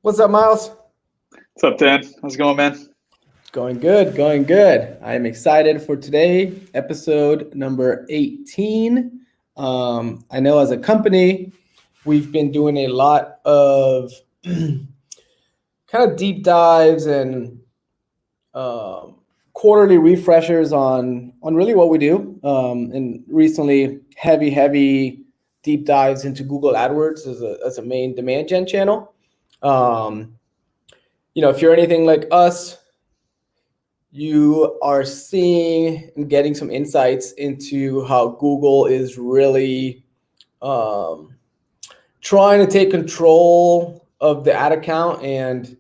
What's up, Myles? What's up, Dan? How's it going, man? Going good, going good. I am excited for today, episode number 18. I know as a company, we've been doing a lot of kind of deep dives and um, quarterly refreshers on really what we do. And recently, heavy deep dives into Google AdWords as a main demand gen channel. Um, if you're anything like us, you are seeing and getting some insights into how Google is really um, trying to take control of the ad account and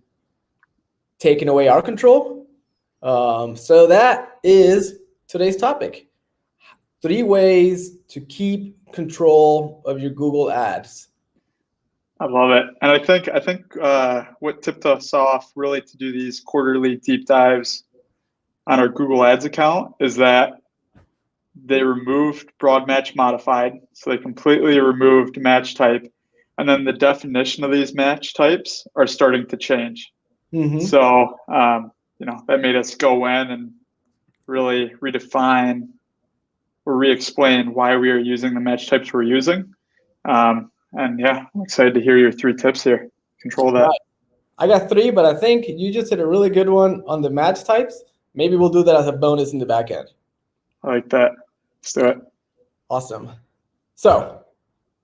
taking away our control. So that is today's topic. 3 ways to keep control of your Google ads. I love it, and I think what tipped us off really to do these quarterly deep dives on our Google Ads account is that they removed broad match modified, so they completely removed match type, and then the definition of these match types are starting to change. Mm-hmm. So that made us go in and really redefine or re-explain why we are using the match types we're using. And yeah, I'm excited to hear your 3 tips here. Control that. Right. I got 3, but I think you just hit a really good one on the match types. Maybe we'll do that as a bonus in the back end. I like that. Let's do it. Awesome. So,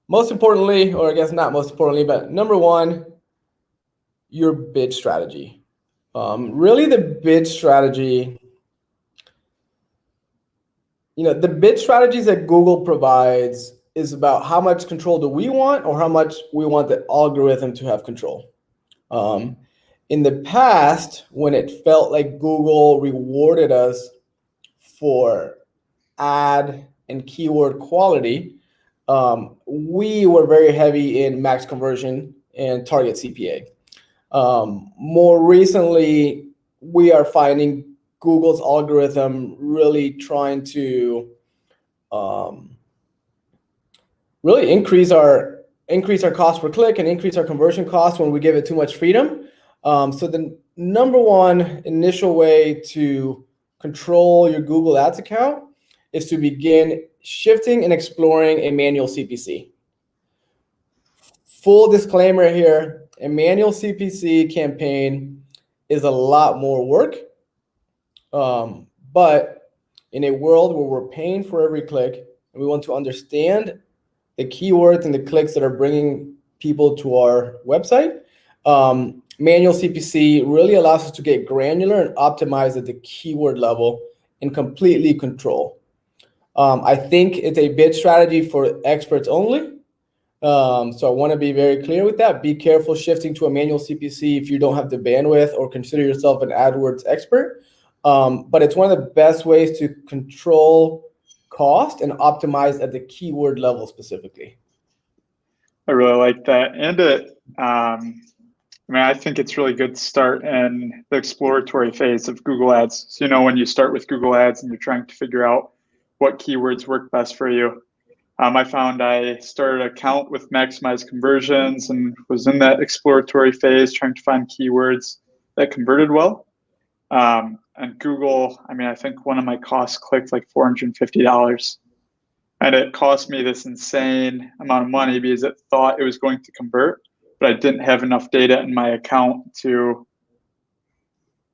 most importantly, or I guess not most importantly, but number 1, your bid strategy. Really, the bid strategy, the bid strategies that Google provides is about how much control do we want or how much we want the algorithm to have control. In the past, when it felt like Google rewarded us for ad and keyword quality, we were very heavy in max conversion and target CPA. More recently, we are finding Google's algorithm really trying to really increase our cost per click and increase our conversion cost when we give it too much freedom. So the number 1 initial way to control your Google Ads account is to begin shifting and exploring a manual CPC. Full disclaimer here, a manual CPC campaign is a lot more work. But in a world where we're paying for every click and we want to understand the keywords and the clicks that are bringing people to our website, manual CPC really allows us to get granular and optimize at the keyword level and completely control. I think it's a bid strategy for experts only. So I want to be very clear with that. Be careful shifting to a manual CPC if you don't have the bandwidth or consider yourself an AdWords expert. But it's one of the best ways to control cost and optimize at the keyword level specifically. I really like that. And I think it's really good to start in the exploratory phase of Google Ads. So, when you start with Google Ads and you're trying to figure out what keywords work best for you. I found I started an account with maximized conversions and was in that exploratory phase trying to find keywords that converted well. And Google, I think one of my costs clicked like $450. And it cost me this insane amount of money because it thought it was going to convert, but I didn't have enough data in my account to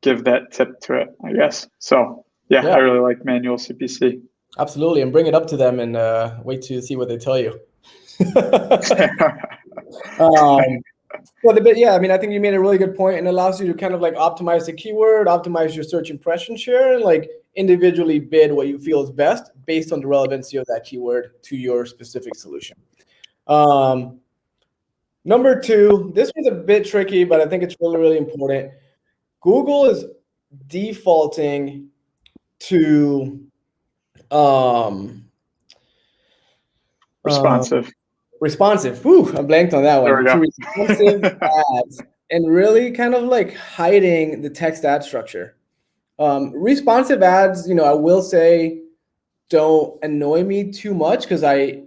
give that tip to it, I guess. So, yeah. I really like manual CPC. Absolutely, and bring it up to them and wait to see what they tell you. I think you made a really good point, and it allows you to kind of like optimize the keyword, optimize your search impression share, and like individually bid what you feel is best based on the relevancy of that keyword to your specific solution. Number 2, this was a bit tricky, but I think it's really, really important. Google is defaulting to responsive. Whew, I blanked on that one. There we go. To responsive ads and really kind of like hiding the text ad structure. Responsive ads, I will say, don't annoy me too much because I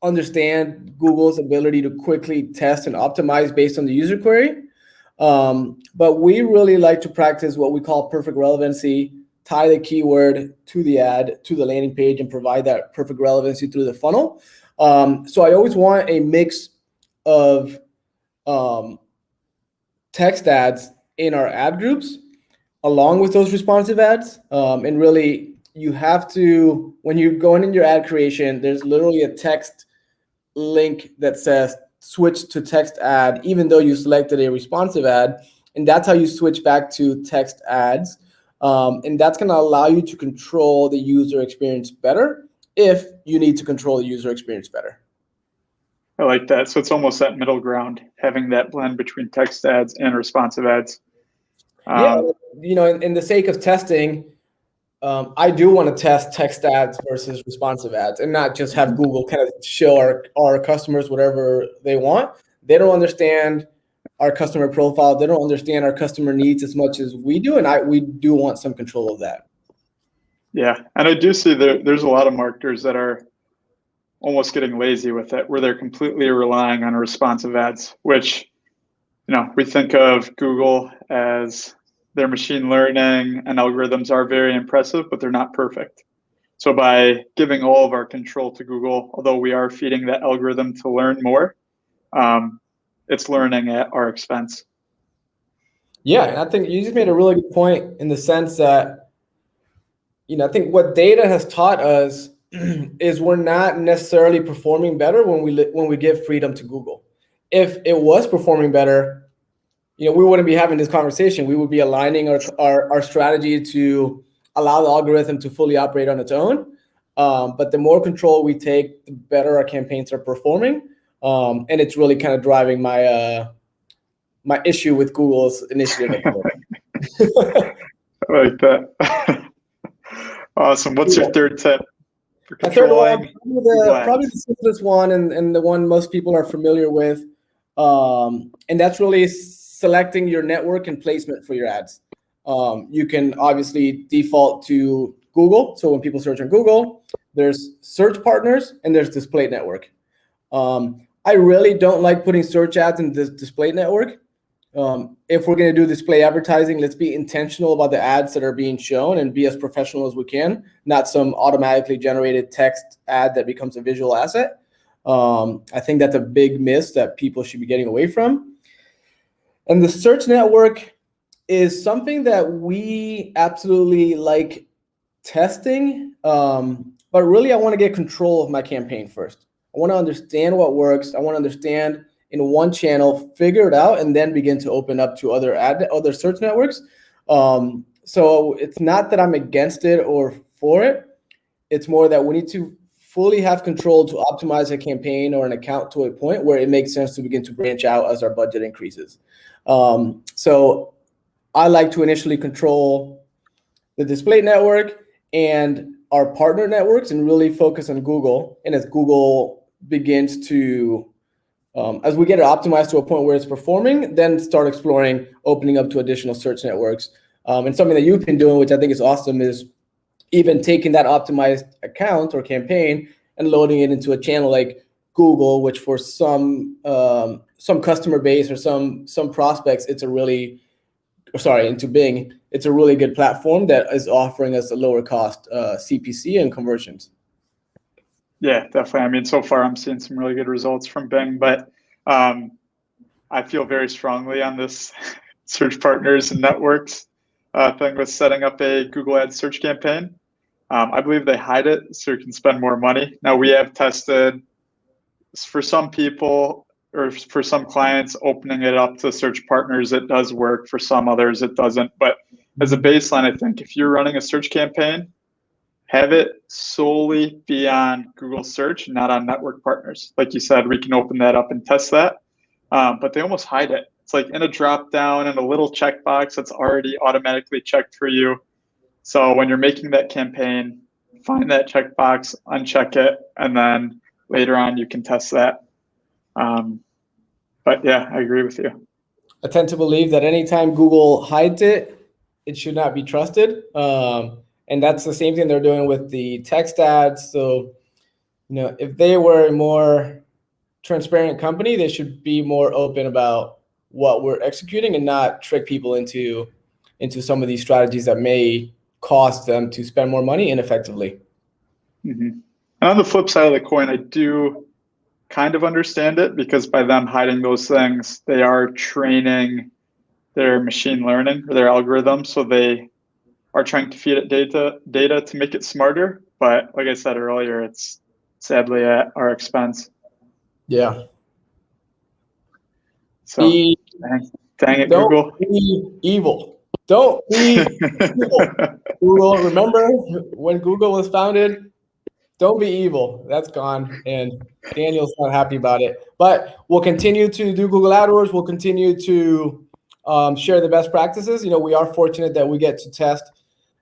understand Google's ability to quickly test and optimize based on the user query. But we really like to practice what we call perfect relevancy, tie the keyword to the ad, to the landing page, and provide that perfect relevancy through the funnel. So I always want a mix of text ads in our ad groups along with those responsive ads. And really, you have to, when you're going in your ad creation, there's literally a text link that says switch to text ad, even though you selected a responsive ad. And that's how you switch back to text ads. And that's going to allow you to control the user experience better if you need to control the user experience better. I like that. So it's almost that middle ground, having that blend between text ads and responsive ads. Yeah, in the sake of testing, I do want to test text ads versus responsive ads and not just have Google kind of show our customers whatever they want. They don't understand our customer profile. They don't understand our customer needs as much as we do. And we do want some control of that. Yeah. And I do see there's a lot of marketers that are almost getting lazy with it, where they're completely relying on responsive ads, which, we think of Google as their machine learning and algorithms are very impressive, but they're not perfect. So by giving all of our control to Google, although we are feeding that algorithm to learn more, it's learning at our expense. Yeah, and I think you just made a really good point in the sense that, I think what data has taught us is we're not necessarily performing better when we give freedom to Google. If it was performing better, we wouldn't be having this conversation. We would be aligning our strategy to allow the algorithm to fully operate on its own. But the more control we take, the better our campaigns are performing. And it's really kind of driving my issue with Google's initiative. I like that. Awesome. What's your third tip for controlling probably the simplest one and the one most people are familiar with. And that's really selecting your network and placement for your ads. You can obviously default to Google. So when people search on Google, there's search partners and there's display network. I really don't like putting search ads in this display network. If we're going to do display advertising, let's be intentional about the ads that are being shown and be as professional as we can, not some automatically generated text ad that becomes a visual asset. I think that's a big miss that people should be getting away from. And the search network is something that we absolutely like testing. But really, I want to get control of my campaign first. I want to understand what works. I want to understand in one channel, figure it out, and then begin to open up to other search networks. So it's not that I'm against it or for it. It's more that we need to fully have control to optimize a campaign or an account to a point where it makes sense to begin to branch out as our budget increases. So I like to initially control the display network and our partner networks and really focus on Google. And as Google begins to as we get it optimized to a point where it's performing, then start exploring opening up to additional search networks. And something that you've been doing, which I think is awesome, is even taking that optimized account or campaign and loading it into a channel like Google, which for some customer base or some prospects, into Bing, it's a really good platform that is offering us a lower cost CPC and conversions. Yeah, definitely. I mean, so far I'm seeing some really good results from Bing, but I feel very strongly on this search partners and networks thing with setting up a Google Ads search campaign. I believe they hide it so you can spend more money. Now, we have tested for some people or for some clients opening it up to search partners. It does work. For some others, it doesn't. But as a baseline, I think if you're running a search campaign, have it solely be on Google search, not on network partners. Like you said, we can open that up and test that, but they almost hide it. It's like in a drop down and a little checkbox that's already automatically checked for you. So when you're making that campaign, find that checkbox, uncheck it, and then later on you can test that. But yeah, I agree with you. I tend to believe that anytime Google hides it, it should not be trusted. And that's the same thing they're doing with the text ads. So, if they were a more transparent company, they should be more open about what we're executing and not trick people into some of these strategies that may cost them to spend more money ineffectively. Mm-hmm. And on the flip side of the coin, I do kind of understand it, because by them hiding those things, they are training their machine learning or their algorithm. So they are trying to feed it data to make it smarter. But like I said earlier, it's sadly at our expense. Yeah. So dang it, don't Google. Be evil. Don't be evil. Google, remember when Google was founded? Don't be evil. That's gone. And Daniel's not happy about it. But we'll continue to do Google AdWords. We'll continue to share the best practices. We are fortunate that we get to test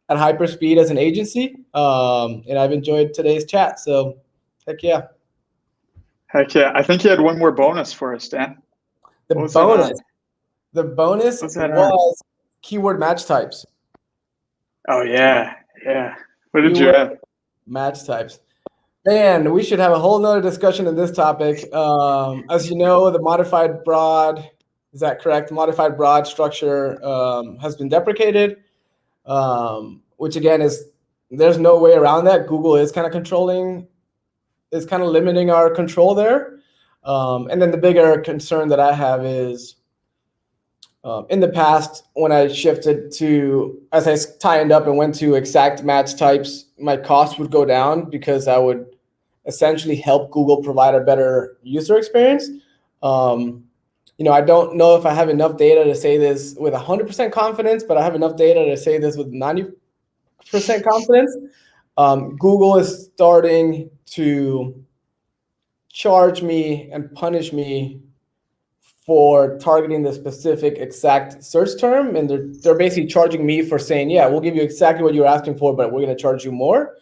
at hyperspeed as an agency. And I've enjoyed today's chat. So heck yeah. Heck yeah. I think you had one more bonus for us, Dan. The bonus was keyword match types. Oh, yeah. Yeah. What did you have? Match types. Man, we should have a whole nother discussion on this topic. As you know, the modified broad, is that correct? Modified broad structure has been deprecated, which again there's no way around that. Google is kind of limiting our control there. And then the bigger concern that I have is in the past, when I shifted to, as I tightened up and went to exact match types, my cost would go down because I would essentially help Google provide a better user experience. I don't know if I have enough data to say this with 100% confidence, but I have enough data to say this with 90% confidence. Google is starting to charge me and punish me for targeting the specific exact search term, and they're basically charging me for saying, yeah, we'll give you exactly what you're asking for, but we're going to charge you more,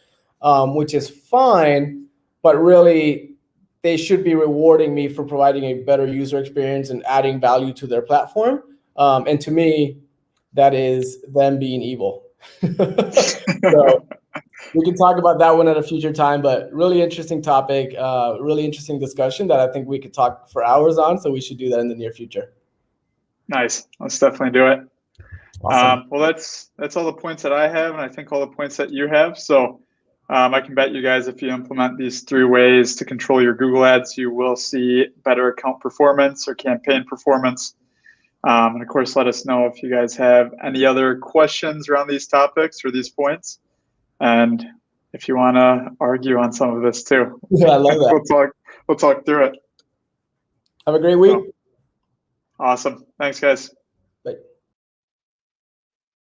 which is fine, but really they should be rewarding me for providing a better user experience and adding value to their platform. And to me, that is them being evil. So we can talk about that one at a future time, but really interesting topic, really interesting discussion that I think we could talk for hours on. So we should do that in the near future. Nice. Let's definitely do it. Awesome. Well, that's all the points that I have, and I think all the points that you have. So I can bet you guys, if you implement these 3 ways to control your Google ads, you will see better account performance or campaign performance. And of course, let us know if you guys have any other questions around these topics or these points. And if you want to argue on some of this too. Yeah, I love that. We'll talk through it. Have a great week. Awesome. Thanks, guys.